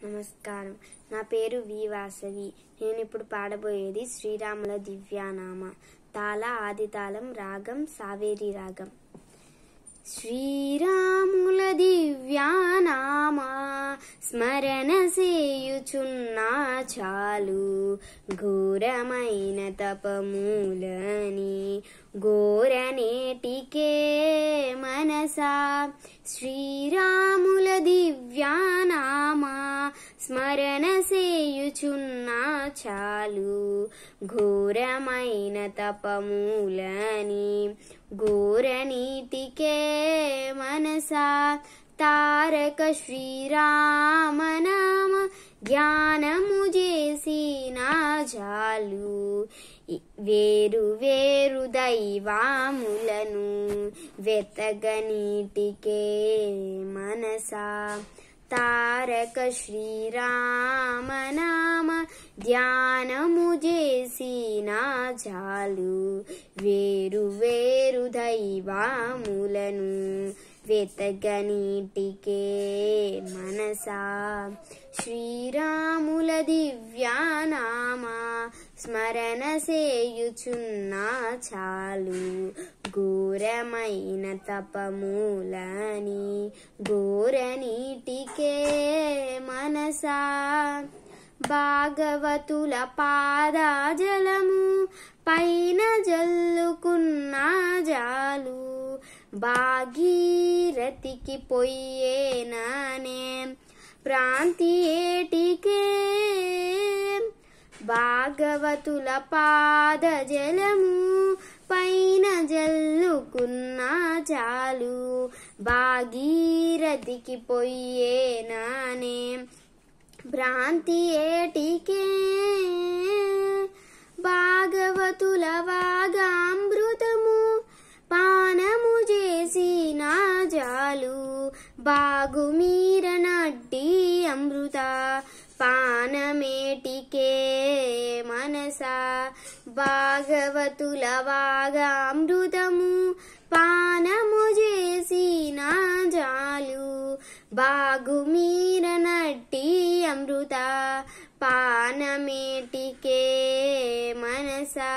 నమస్కారం. నా పేరు వి వాసవి. నేను ఇప్పుడు పాడబోయేది శ్రీరాముల దివ్యానామ. తాళ ఆది తాళం, రాగం సావేరి రాగం. శ్రీరాముల దివ్యానామ స్మరణ సేయుచున్నా చాలు, ఘోరమైన తపమూలని ఘోరనేటికే మనసా. శ్రీరాముల దివ్యానామ స్మరణ సేయుచున్నా చాలు, ఘోరమైన తపమూలని ఘోరనీతికే మనసా. తారక శ్రీరామనామ ధ్యానము చేసినా చాలు, వేరు వేరు దైవాములను వెతగనీటికే మనసా. తారక శ్రీరామనామ ధ్యానము చేసినా చాలు, వేరు వేరు దైవాములను వెతగనీటికే మనసా. శ్రీరాముల దివ్యానామ స్మరణ సేయుచున్నా చాలు, ఘోరమైన తపమూలని ఘోరనీటికే మనసా. భాగవతుల పాదాజలము పైన జల్లుకున్నా జాలు, భాగీరథికి పొయ్యేనానే ప్రాంతి ఏటికే. భాగవతుల పాదజలము పైన జల్లుకున్నా చాలు, భాగీరథికి పొయ్యేనానే భ్రాంతి ఏటికే. భాగవతుల వాగామృతము పానము చేసినా జాలు, బాగుమీరనడ్డి అమృత పానమేటికే మనసా. భాగవతుల వాగామృతము పానము చేసినా జాలు, బాగుమీరనడ్డి అమృత పానమేటికే మనసా.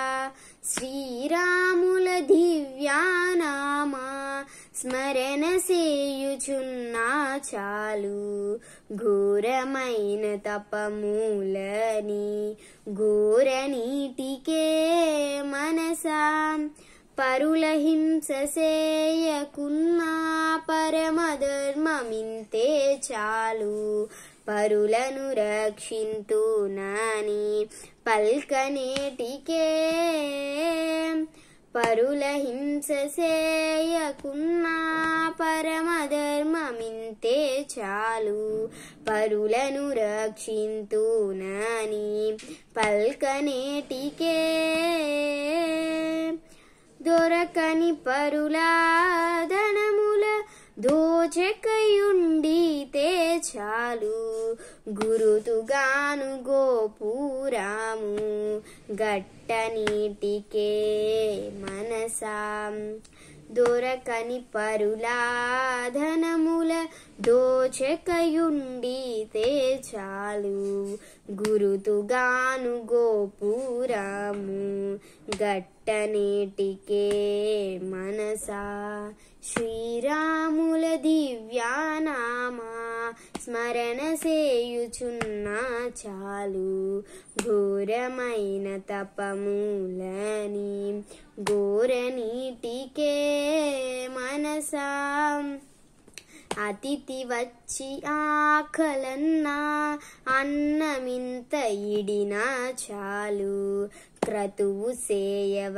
శ్రీరాముల దివ్యానామ స్మరణ సేయుచున్నా చాలు, ఘోరమైన తపమూలని ఘోరనీటికే మనసా. పరుల హింస సేయకున్నా పరమధర్మమింతే చాలు, పరులను రక్షింతునని పల్కనేటికే. పరుల హింస సేయకున్నా పరమధర్మమింతే చాలు, పరులను రక్షింతునని పల్కనేటికే. దొరకని పరుల ధనముల దోచకయుండితే చాలు, గురుతుగాను గోపురాము గట్టనీటికే మనసా. దొరకని పరుల ధనముల దోచకయుండితే చాలు, గురుతుగాను గోపురాము గట్టనేటికే మనసా. శ్రీరాముల దివ్యానామ స్మరణ సేయుచున్నా చాలు, ఘోరమైన తపమూలని ఘోరనీటికే మనసా. అతిథి వచ్చి ఆకలన్నా అన్నమింత ఇడినా చాలు, క్రతువు సేయవలేనని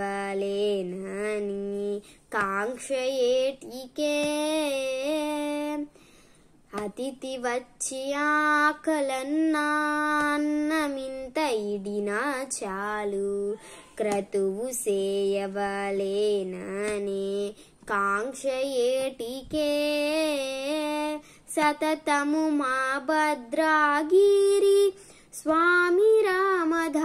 కాంక్ష ఏటికే. అతిథి వచ్చి ఆకలన్నా అన్నమింత ఇడినా చాలు, క్రతువు సేయవలేనని కాంక్ష ఏటికే. సతతము మా భద్రాగిరి స్వామి రామదాసుడైనా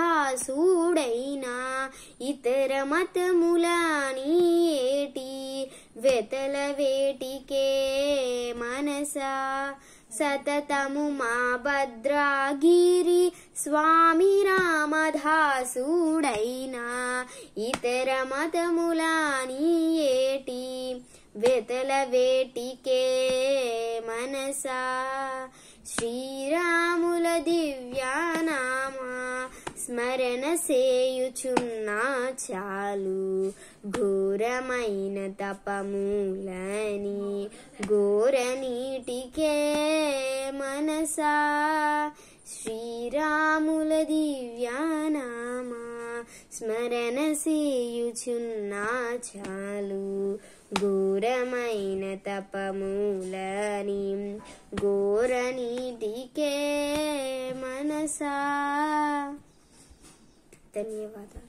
ఇతర మతములని ఏటి వెతల వేటికే మనసా. సతతము మా భద్రగిరి స్వామి రామదాసుడైనా ఇతర మతములాని ఏటి వెతల వేటికే మనసా శ్రీరాముల దివ్యానామా స్మరణ సేయుచున్నా చాలు ఘోరమైన తపములని ఘోర నీటికే మనసా శ్రీరాముల దివ్యానామా స్మరణ సేయుచున్నా చాలు ఘోరమైన తపములని ఘోర నీటికే మనసా. ధన్యవాదాలు.